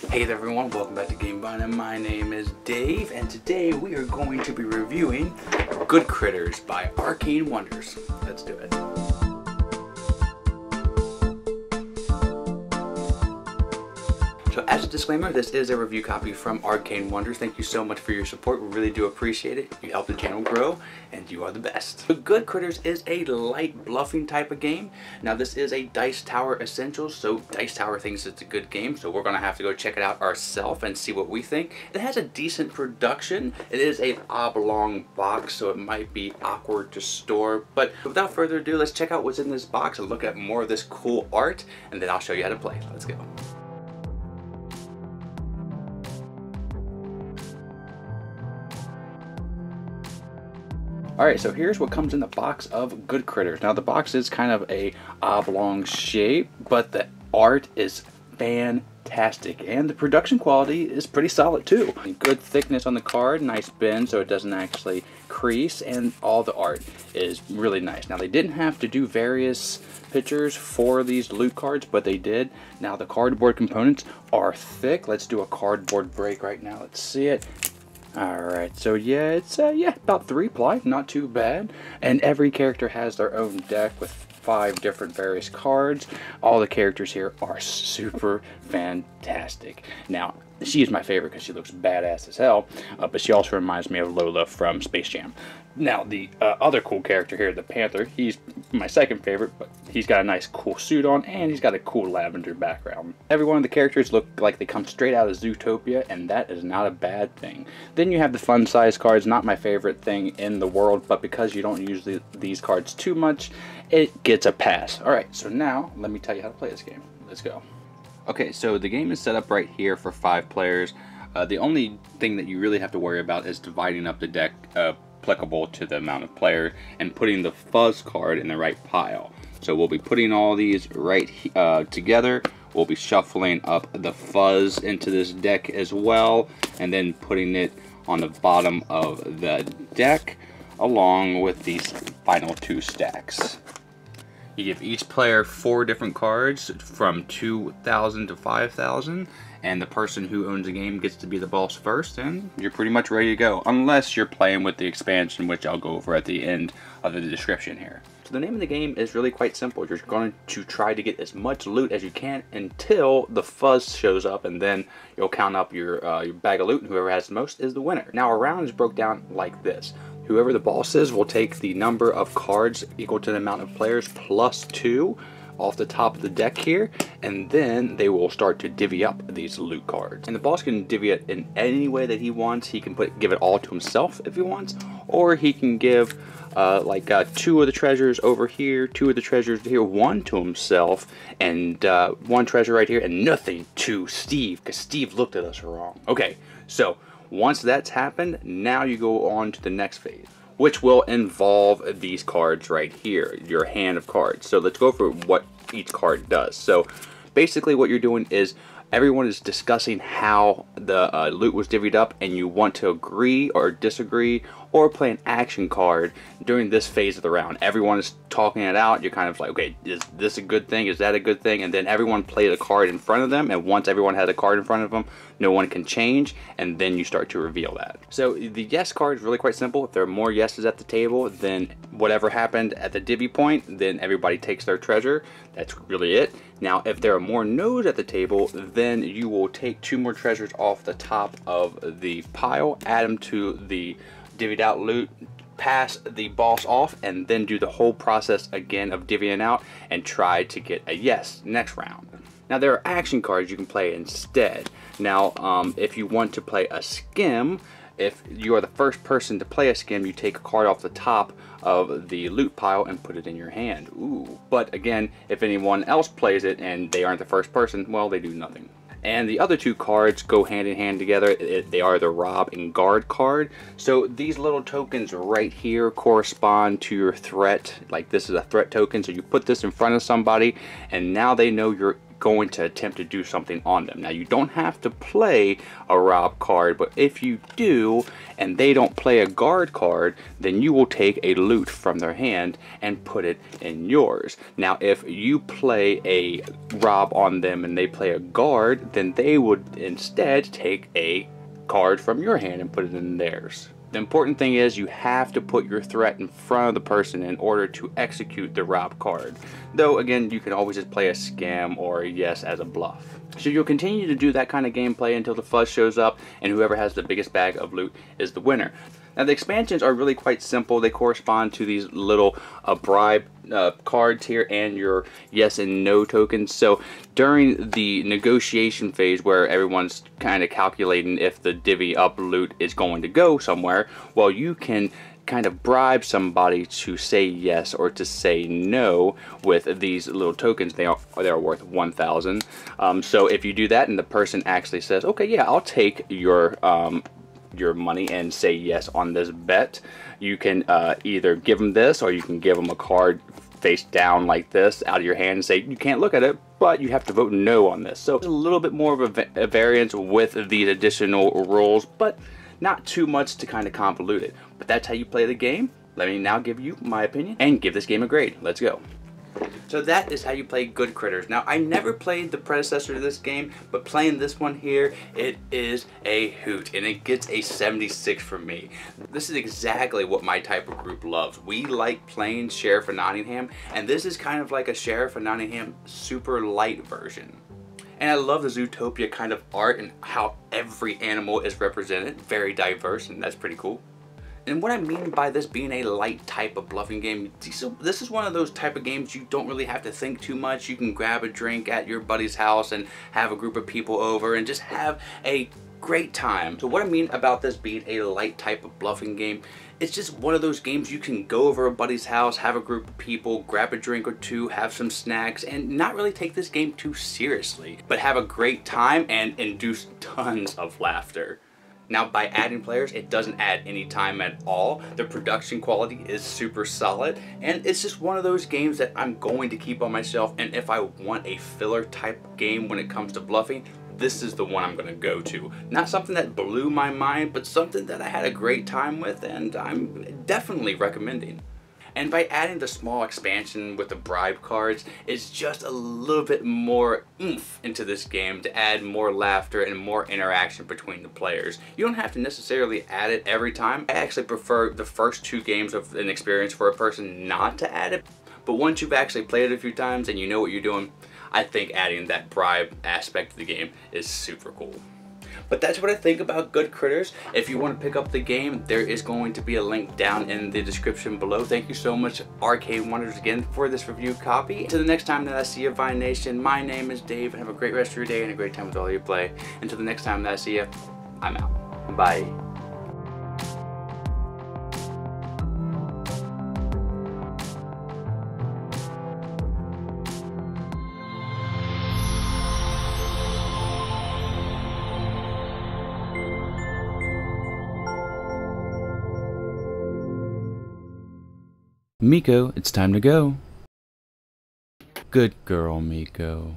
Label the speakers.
Speaker 1: Hey there everyone, welcome back to Gamebot, and my name is Dave, and today we are going to be reviewing Goodcritters by Arcane Wonders. Let's do it. So as a disclaimer, this is a review copy from Arcane Wonders. Thank you so much for your support. We really do appreciate it. You help the channel grow, and you are the best. So Goodcritters is a light bluffing type of game. Now this is a Dice Tower Essentials, so Dice Tower thinks it's a good game, so we're going to have to go check it out ourselves and see what we think. It has a decent production. It is an oblong box, so it might be awkward to store. But without further ado, let's check out what's in this box and look at more of this cool art, and then I'll show you how to play. Let's go. Alright, so here's what comes in the box of Goodcritters. Now the box is kind of a oblong shape, but the art is fantastic, and the production quality is pretty solid too. Good thickness on the card, nice bend so it doesn't actually crease, and all the art is really nice. Now they didn't have to do various pictures for these loot cards, but they did. Now the cardboard components are thick. Let's do a cardboard break right now. Let's see it. Alright, so yeah, it's about 3 ply, not too bad. And every character has their own deck with 5 different various cards. All the characters here are super fantastic. Now, she is my favorite because she looks badass as hell, but she also reminds me of Lola from Space Jam. Now, the other cool character here, the Panther, he's my second favorite, but he's got a nice cool suit on, and he's got a cool lavender background. Every one of the characters look like they come straight out of Zootopia, and that is not a bad thing. Then you have the fun size cards, not my favorite thing in the world, but because you don't use these cards too much, it gets a pass. Alright, so now, let me tell you how to play this game. Let's go. Okay, so the game is set up right here for 5 players. The only thing that you really have to worry about is dividing up the deck applicable to the amount of players and putting the fuzz card in the right pile. So we'll be putting all these right together. We'll be shuffling up the fuzz into this deck as well, and then putting it on the bottom of the deck along with these final 2 stacks. You give each player 4 different cards from 2,000 to 5,000, and the person who owns the game gets to be the boss first, and you're pretty much ready to go, unless you're playing with the expansion, which I'll go over at the end of the description here. So the name of the game is really quite simple. You're going to try to get as much loot as you can until the fuzz shows up, and then you'll count up your bag of loot, and whoever has the most is the winner. Now a round is broke down like this. Whoever the boss is will take the number of cards equal to the amount of players plus 2 off the top of the deck here, and then they will start to divvy up these loot cards. And the boss can divvy it in any way that he wants. He can give it all to himself if he wants, or he can give 2 of the treasures over here, 2 of the treasures here, 1 to himself, and 1 treasure right here, and nothing to Steve, because Steve looked at us wrong. Okay, so once that's happened, now you go on to the next phase, which will involve these cards right here, your hand of cards. So let's go over what each card does. So basically what you're doing is everyone is discussing how the loot was divvied up, and you want to agree or disagree or play an action card during this phase of the round. Everyone is talking it out. You're kind of like, okay, is this a good thing? Is that a good thing? And then everyone played a card in front of them, and once everyone has a card in front of them, no one can change, and then you start to reveal that. So the yes card is really quite simple. If there are more yeses at the table, then whatever happened at the divvy point, then everybody takes their treasure. That's really it. Now, if there are more no's at the table, then you will take 2 more treasures off the top of the pile, add them to the divvied out loot, pass the boss off, and then do the whole process again of divvying out and try to get a yes next round. Now there are action cards you can play instead. Now if you want to play a skim, if you are the first person to play a skim, you take a card off the top of the loot pile and put it in your hand. Ooh. But again, if anyone else plays it and they aren't the first person, well, they do nothing. And the other 2 cards go hand in hand together. They are the Rob and Guard card. So these little tokens right here correspond to your threat. Like this is a threat token, so you put this in front of somebody, and now they know you're going to attempt to do something on them. Now, you don't have to play a rob card, but if you do and they don't play a guard card, then you will take a loot from their hand and put it in yours. Now, if you play a rob on them and they play a guard, then they would instead take a card from your hand and put it in theirs. The important thing is you have to put your threat in front of the person in order to execute the rob card. Though again, you can always just play a scam or a yes as a bluff. So you'll continue to do that kind of gameplay until the fuzz shows up and whoever has the biggest bag of loot is the winner. Now the expansions are really quite simple. They correspond to these little bribe cards here and your yes and no tokens. So during the negotiation phase where everyone's kind of calculating if the divvy up loot is going to go somewhere, well, you can kind of bribe somebody to say yes or to say no with these little tokens. They're worth 1,000. So if you do that and the person actually says, okay, yeah, I'll take your money and say yes on this bet, you can either give them this or you can give them a card face down like this out of your hand and say you can't look at it, but you have to vote no on this. So it's a little bit more of a variance with these additional rules, but not too much to kind of convolute it. But that's how you play the game. Let me now give you my opinion and give this game a grade. Let's go. So that is how you play Goodcritters. Now, I never played the predecessor to this game, but playing this one here, it is a hoot, and it gets a 76 from me. This is exactly what my type of group loves. We like playing Sheriff of Nottingham, and this is kind of like a Sheriff of Nottingham super light version. And I love the Zootopia kind of art and how every animal is represented. Very diverse, and that's pretty cool. And what I mean by this being a light type of bluffing game, this is one of those type of games you don't really have to think too much. You can grab a drink at your buddy's house and have a group of people over and just have a great time. So what I mean about this being a light type of bluffing game, it's just one of those games you can go over a buddy's house, have a group of people, grab a drink or two, have some snacks, and not really take this game too seriously, but have a great time and induce tons of laughter. Now, by adding players, it doesn't add any time at all. The production quality is super solid, and it's just one of those games that I'm going to keep on my shelf, and if I want a filler type game when it comes to bluffing, this is the one I'm going to go to. Not something that blew my mind, but something that I had a great time with, and I'm definitely recommending. And by adding the small expansion with the bribe cards, it's just a little bit more oomph into this game to add more laughter and more interaction between the players. You don't have to necessarily add it every time. I actually prefer the first 2 games of an experience for a person not to add it. But once you've actually played it a few times and you know what you're doing, I think adding that bribe aspect of the game is super cool. But that's what I think about Goodcritters. If you want to pick up the game, there is going to be a link down in the description below. Thank you so much, Arcade Wonders, again for this review copy. Until the next time that I see you, Vine Nation, my name is Dave, and have a great rest of your day and a great time with all you play. Until the next time that I see you, I'm out. Bye. Miko, it's time to go. Good girl, Miko.